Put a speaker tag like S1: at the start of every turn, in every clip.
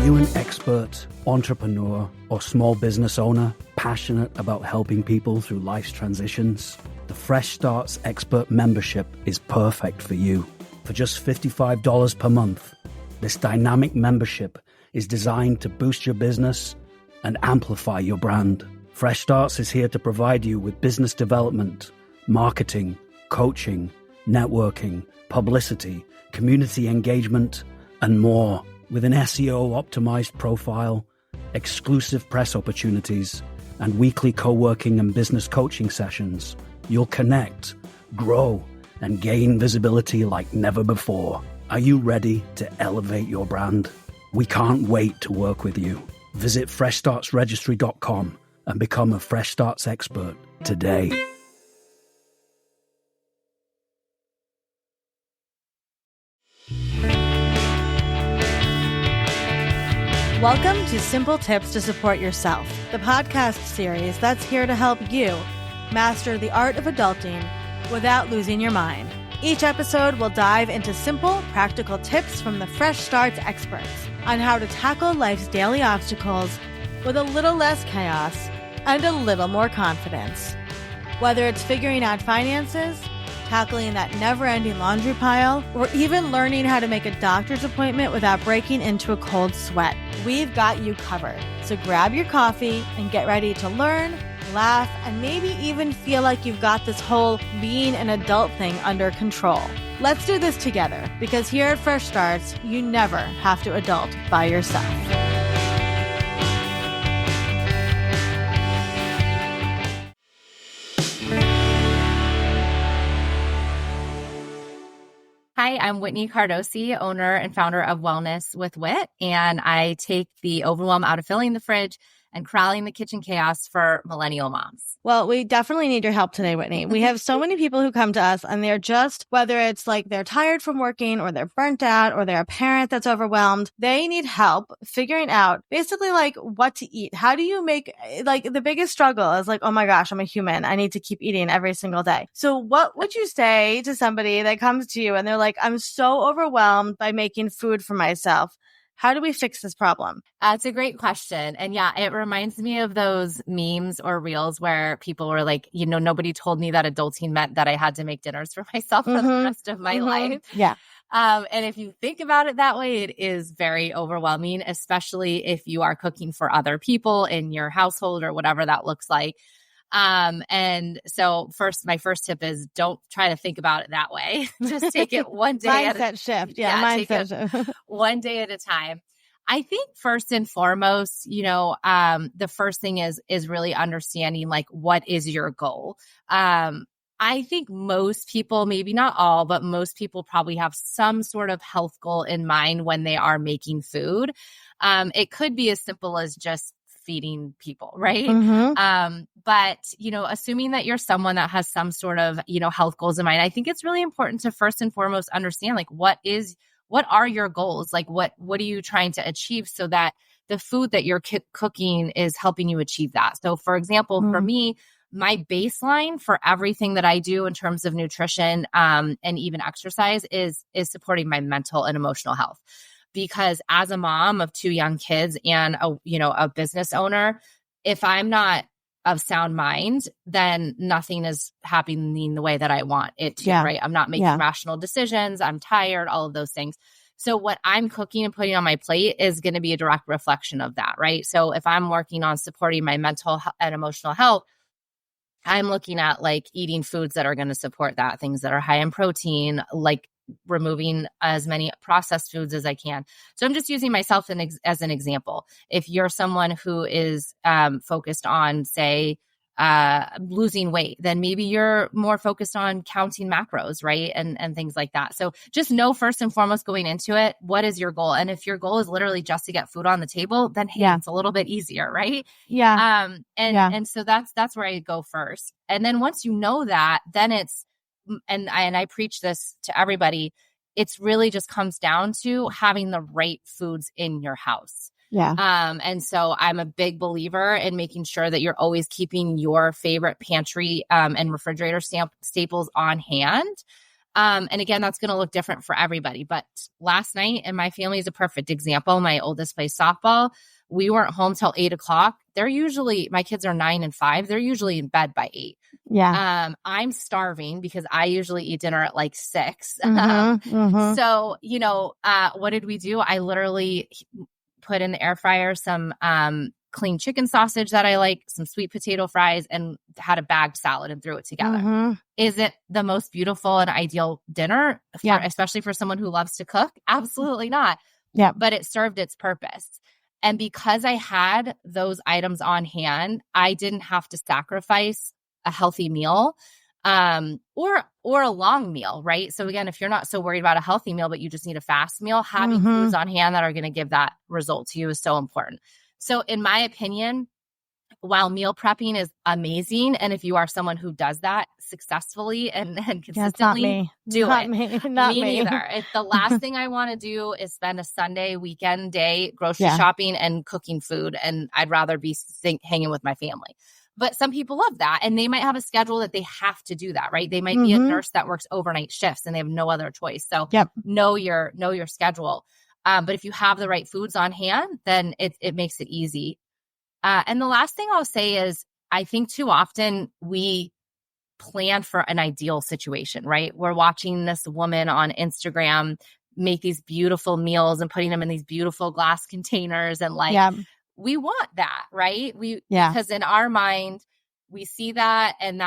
S1: you an expert, entrepreneur, or small business owner passionate about helping people through life's transitions? The Fresh Starts Expert membership is perfect for you. For just $55 per month, this dynamic membership is designed to boost your business and amplify your brand. Fresh Starts is here to provide you with business development, marketing, coaching, networking, publicity, community engagement, and more. With an SEO-optimized profile, exclusive press opportunities, and weekly co-working and business coaching sessions, you'll connect, grow, and gain visibility like never before. Are you ready to elevate your brand? We can't wait to work with you. Visit freshstartsregistry.com and become a Fresh Starts expert today.
S2: Welcome to Simple Tips to Support Yourself, the podcast series that's here to help you master the art of adulting without losing your mind. Each episode will dive into simple, practical tips from the Fresh Starts experts on how to tackle life's daily obstacles with a little less chaos and a little more confidence. Whether it's figuring out finances, tackling that never-ending laundry pile, or even learning how to make a doctor's appointment without breaking into a cold sweat, we've got you covered. So grab your coffee and get ready to learn, laugh, and maybe even feel like you've got this whole being an adult thing under control. Let's do this together, because here at Fresh Starts, you never have to adult by yourself.
S3: Hi, I'm Whitney Cardosi, owner and founder of Wellness with Whit, and I take the overwhelm out of filling the fridge and corralling the kitchen chaos for millennial moms.
S2: Well, we definitely need your help today, Whitney. We have so many people who come to us and they're just, whether it's like they're tired from working or they're burnt out or they're a parent that's overwhelmed, they need help figuring out basically like what to eat. How do you make, like the biggest struggle is like, oh my gosh, I'm a human. I need to keep eating every single day. So what would you say to somebody that comes to you and they're like, I'm so overwhelmed by making food for myself? How do we fix this problem?
S3: That's a great question. And yeah, it reminds me of those memes or reels where people were like, you know, nobody told me that adulting meant that I had to make dinners for myself for the rest of my life.
S2: Yeah.
S3: And if you think about it that way, it is very overwhelming, especially if you are cooking for other people in your household or whatever that looks like. And so my first tip is don't try to think about it that way. Just take it one day
S2: mindset shift. Yeah, mindset shift.
S3: One day at a time. I think first and foremost, the first thing is really understanding like, what is your goal? I think most people, maybe not all, but most people probably have some sort of health goal in mind when they are making food. It could be as simple as just feeding people, right? But, assuming that you're someone that has some sort of, health goals in mind, I think it's really important to first and foremost understand, like, what are your goals? Like, what are you trying to achieve so that the food that you're cooking is helping you achieve that? So for example, for me, my baseline for everything that I do in terms of nutrition, and even exercise is supporting my mental and emotional health. Because as a mom of 2 young kids and a business owner, if I'm not of sound mind, then nothing is happening the way that I want it to, right? I'm not making rational decisions. I'm tired, all of those things. So what I'm cooking and putting on my plate is going to be a direct reflection of that, right? So if I'm working on supporting my mental and emotional health, I'm looking at like eating foods that are going to support that, things that are high in protein, like removing as many processed foods as I can. So I'm just using myself as an example. If you're someone who is focused on, say, losing weight, then maybe you're more focused on counting macros, right? And things like that. So just know first and foremost going into it, what is your goal? And if your goal is literally just to get food on the table, then hey, it's a little bit easier, right? And so that's where I go first. And then once you know that, then it's, and I preach this to everybody, it's really just comes down to having the right foods in your house. And so I'm a big believer in making sure that you're always keeping your favorite pantry and refrigerator staples on hand. And again, that's going to look different for everybody. But last night, and my family is a perfect example. My oldest plays softball. We weren't home till 8:00. My kids are 9 and 5. They're usually in bed by 8.
S2: Yeah.
S3: I'm starving because I usually eat dinner at like 6.
S2: Mm-hmm.
S3: So, what did we do? I literally put in the air fryer some clean chicken sausage that I like, some sweet potato fries, and had a bagged salad and threw it together.
S2: Mm-hmm.
S3: Is it the most beautiful and ideal dinner, especially for someone who loves to cook? Absolutely not.
S2: Yeah.
S3: But it served its purpose. And because I had those items on hand, I didn't have to sacrifice a healthy meal or a long meal, right? So again, if you're not so worried about a healthy meal, but you just need a fast meal, having foods on hand that are going to give that result to you is so important. So in my opinion, while meal prepping is amazing, and if you are someone who does that successfully and consistently, do it.
S2: Not
S3: me
S2: me.
S3: neither. It's the last thing I want to do is spend a Sunday weekend day grocery shopping and cooking food, and I'd rather be hanging with my family. But some people love that, and they might have a schedule that they have to do that, right? They might be a nurse that works overnight shifts, and they have no other choice. So know your schedule. But if you have the right foods on hand, then it makes it easy. And the last thing I'll say is, I think too often we plan for an ideal situation, right? We're watching this woman on Instagram make these beautiful meals and putting them in these beautiful glass containers, and we want that, right? Because in our mind, we see that, and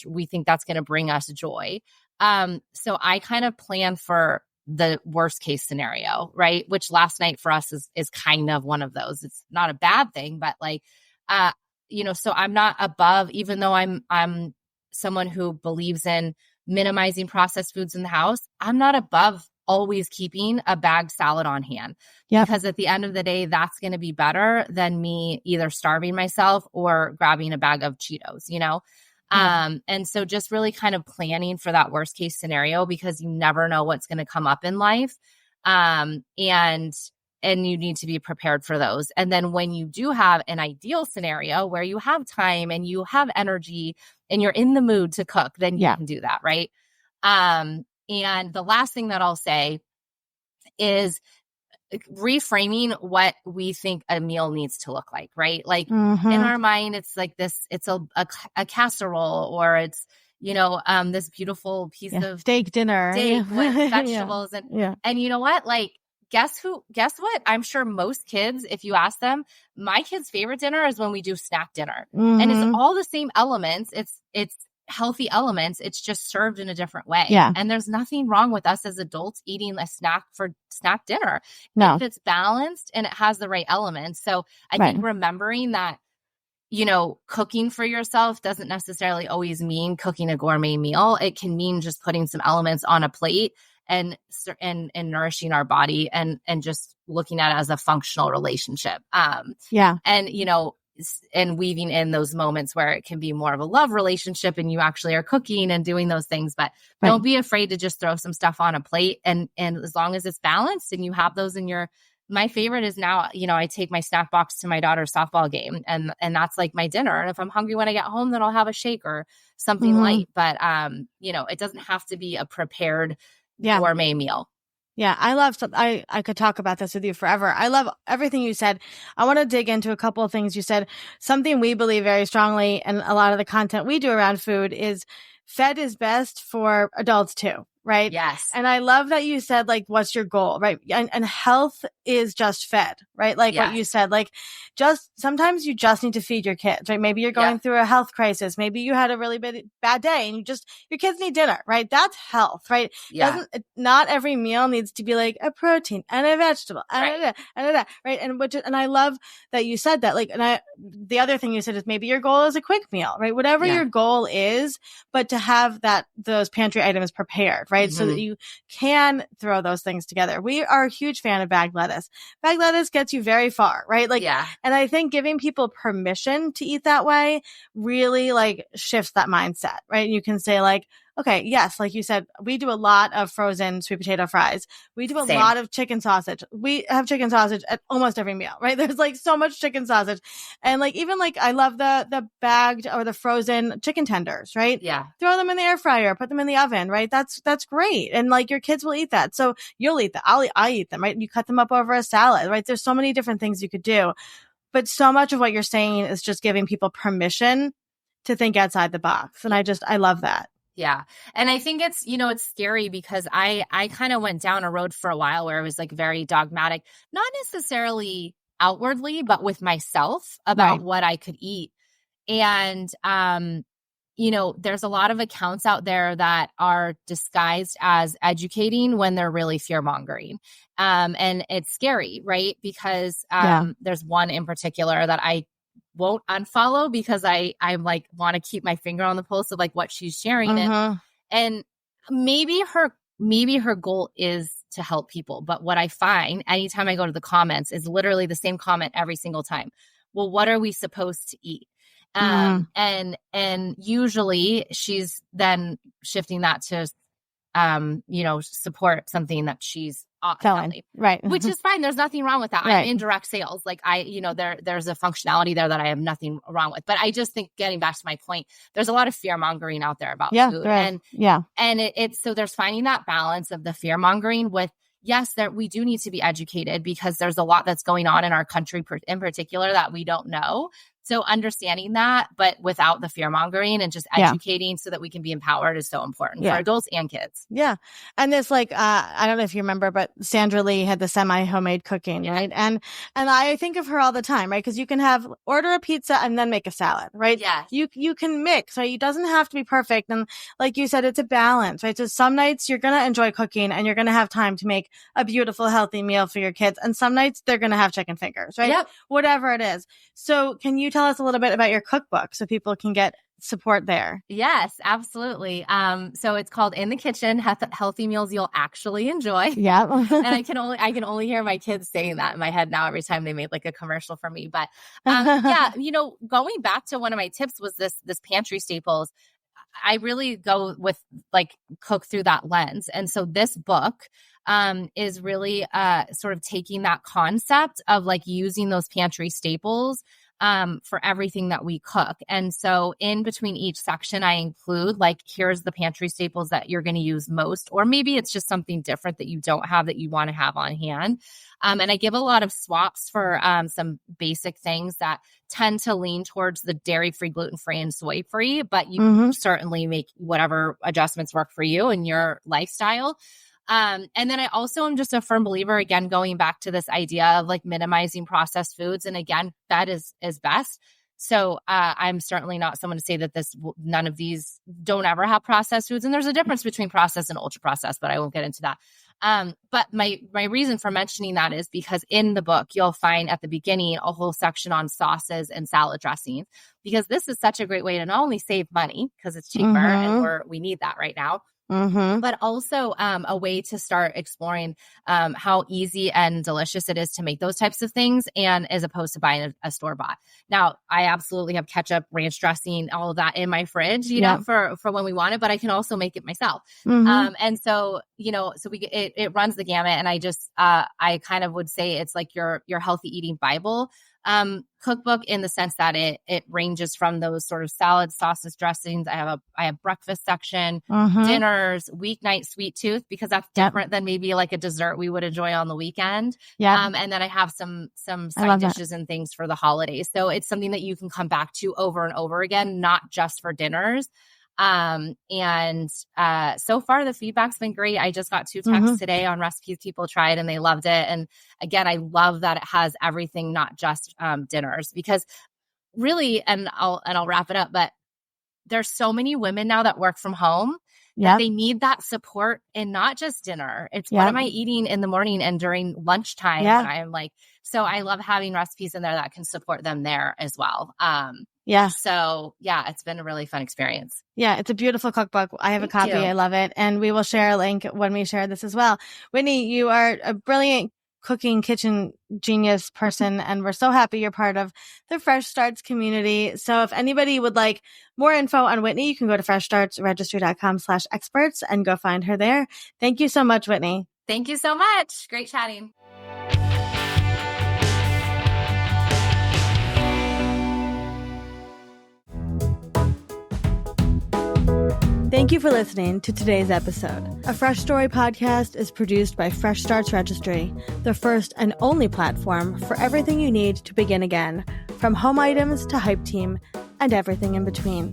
S3: we think that's going to bring us joy. So I kind of plan for the worst case scenario, right? Which last night for us is kind of one of those. It's not a bad thing, but so I'm not above, even though I'm someone who believes in minimizing processed foods in the house. I'm not above always keeping a bagged salad on hand, because at the end of the day, that's going to be better than me either starving myself or grabbing a bag of Cheetos, And so just really kind of planning for that worst case scenario, because you never know what's going to come up in life. And you need to be prepared for those. And then when you do have an ideal scenario where you have time and you have energy and you're in the mood to cook, then you can do that. Right. And the last thing that I'll say is reframing what we think a meal needs to look like, right? Like in our mind, it's like this, it's a casserole, or it's, this beautiful piece of
S2: steak dinner
S3: with vegetables. And you know what? Like, guess what? I'm sure most kids, if you ask them, my kid's favorite dinner is when we do snack dinner. And it's all the same elements. It's healthy elements. It's just served in a different way. And there's nothing wrong with us as adults eating a snack for snack dinner. If it's balanced and it has the right elements. So I think remembering that, cooking for yourself doesn't necessarily always mean cooking a gourmet meal. It can mean just putting some elements on a plate and nourishing our body and just looking at it as a functional relationship. And weaving in those moments where it can be more of a love relationship and you actually are cooking and doing those things, but don't be afraid to just throw some stuff on a plate. And as long as it's balanced and you have those in my favorite is now, I take my snack box to my daughter's softball game, and that's like my dinner. And if I'm hungry when I get home, then I'll have a shake or something light, but it doesn't have to be a prepared gourmet meal.
S2: Yeah, I love I could talk about this with you forever. I love everything you said. I want to dig into a couple of things you said. Something we believe very strongly, and a lot of the content we do around food is fed is best for adults too. Right?
S3: Yes.
S2: And I love that you said, like, what's your goal? Right. And health is just fed, right? Like what you said, like sometimes you just need to feed your kids, right? Maybe you're going through a health crisis. Maybe you had a really bad day and your kids need dinner, right? That's health, right? Not every meal needs to be like a protein and a vegetable right? And I love that you said that, like, the other thing you said is maybe your goal is a quick meal, right? Whatever your goal is, but to have those pantry items prepared, right? So that you can throw those things together. We are a huge fan of bagged lettuce. Bagged lettuce gets you very far, right? Like, and I think giving people permission to eat that way really like shifts that mindset, right? You can say like, okay, yes, like you said, we do a lot of frozen sweet potato fries. We do a
S3: Same.
S2: lot of chicken sausage. We have chicken sausage at almost every meal, right? There's like so much chicken sausage. And like, even like, I love the bagged or the frozen chicken tenders, right?
S3: Yeah.
S2: Throw them in the air fryer, put them in the oven, right? That's great. And like, your kids will eat that. So you'll eat that. I eat them, right? You cut them up over a salad, right? There's so many different things you could do. But so much of what you're saying is just giving people permission to think outside the box. And I love that.
S3: Yeah. And I think it's, it's scary because I kind of went down a road for a while where I was like very dogmatic, not necessarily outwardly, but with myself about what I could eat. And, there's a lot of accounts out there that are disguised as educating when they're really fear mongering. And it's scary, right? Because there's one in particular that I won't unfollow because I'm like want to keep my finger on the pulse of like what she's sharing. And maybe her goal is to help people. But what I find anytime I go to the comments is literally the same comment every single time. Well, what are we supposed to eat? And usually she's then shifting that to, support something that she's
S2: selling, right?
S3: Which is fine. There's nothing wrong with that.
S2: Right.
S3: I'm in direct sales. Like there's a functionality there that I have nothing wrong with. But I just think getting back to my point, there's a lot of fear mongering out there about food. And it's so there's finding that balance of the fear mongering with, yes, that we do need to be educated because there's a lot that's going on in our country in particular that we don't know. So understanding that, but without the fear mongering and just educating so that we can be empowered is so important for adults and kids.
S2: Yeah. And this like, I don't know if you remember, but Sandra Lee had the semi-homemade cooking, right? And I think of her all the time, right? Because you can order a pizza and then make a salad, right?
S3: Yeah.
S2: You can mix, right? It doesn't have to be perfect. And like you said, it's a balance, right? So some nights you're going to enjoy cooking and you're going to have time to make a beautiful, healthy meal for your kids. And some nights they're going to have chicken fingers, right?
S3: Yep.
S2: Whatever it is. So can you tell us a little bit about your cookbook so people can get support there?
S3: Yes, absolutely. So it's called In the Kitchen, Healthy Meals You'll Actually Enjoy.
S2: Yeah.
S3: And I can only hear my kids saying that in my head now every time they made like a commercial for me. But going back to one of my tips was this pantry staples. I really go with like cook through that lens. And so this book is really sort of taking that concept of like using those pantry staples for everything that we cook. And so in between each section, I include like, here's the pantry staples that you're going to use most, or maybe it's just something different that you don't have that you want to have on hand. And I give a lot of swaps for some basic things that tend to lean towards the dairy-free, gluten-free, and soy-free, but you can certainly make whatever adjustments work for you and your lifestyle. And then I also am just a firm believer, again, going back to this idea of like minimizing processed foods. And again, that is best. So I'm certainly not someone to say that none of these don't ever have processed foods. And there's a difference between processed and ultra processed, but I won't get into that. But my reason for mentioning that is because in the book, you'll find at the beginning a whole section on sauces and salad dressings, because this is such a great way to not only save money because it's cheaper and we need that right now, but also a way to start exploring how easy and delicious it is to make those types of things, and as opposed to buying a store-bought. Now, I absolutely have ketchup, ranch dressing, all of that in my fridge, you know, for when we want it, but I can also make it myself. And so, it runs the gamut. And I kind of would say it's like your healthy eating Bible cookbook, in the sense that it ranges from those sort of salads, sauces, dressings. I have breakfast section, dinners, weeknight sweet tooth, because that's different than maybe like a dessert we would enjoy on the weekend. And then I have some side dishes and things for the holidays. So it's something that you can come back to over and over again, not just for dinners. So far the feedback's been great. I just got 2 texts today on recipes people tried and they loved it. And again, I love that it has everything, not just dinners, because really, and I'll wrap it up, but there's so many women now that work from home that they need that support, and not just dinner. It's what am I eating in the morning and during lunchtime when I am like, so I love having recipes in there that can support them there as well. So it's been a really fun experience. Yeah,
S2: it's a beautiful cookbook. I have a copy.
S3: You.
S2: I love it. And we will share a link when we share this as well. Whitney, you are a brilliant cooking kitchen genius person, and we're so happy you're part of the Fresh Starts community. So if anybody would like more info on Whitney, you can go to freshstartsregistry.com/experts and go find her there. Thank you so much, Whitney.
S3: Thank you so much. Great chatting.
S2: Thank you for listening to today's episode. A Fresh Story podcast is produced by Fresh Starts Registry, the first and only platform for everything you need to begin again, from home items to Hype Team and everything in between.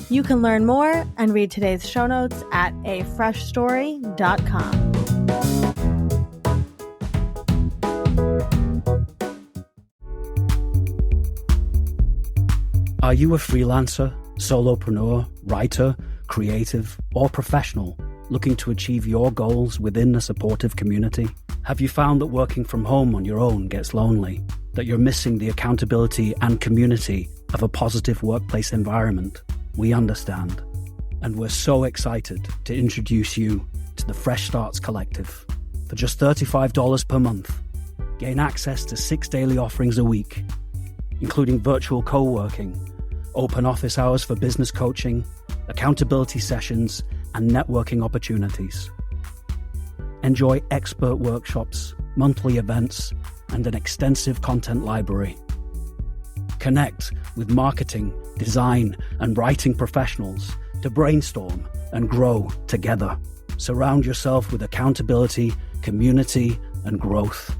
S2: You can learn more and read today's show notes at afreshstory.com.
S1: Are you a freelancer, solopreneur, writer, creative, or professional looking to achieve your goals within a supportive community? Have you found that working from home on your own gets lonely? That you're missing the accountability and community of a positive workplace environment? We understand. And we're so excited to introduce you to the Fresh Starts Collective. For just $35 per month, gain access to 6 daily offerings a week, including virtual co-working, open office hours for business coaching, accountability sessions, and networking opportunities. Enjoy expert workshops, monthly events, and an extensive content library. Connect with marketing, design, and writing professionals to brainstorm and grow together. Surround yourself with accountability, community, and growth.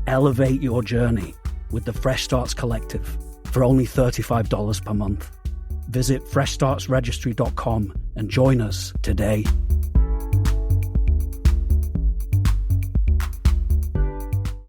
S1: Elevate your journey with the Fresh Starts Collective for only $35 per month. Visit freshstartsregistry.com and join us today.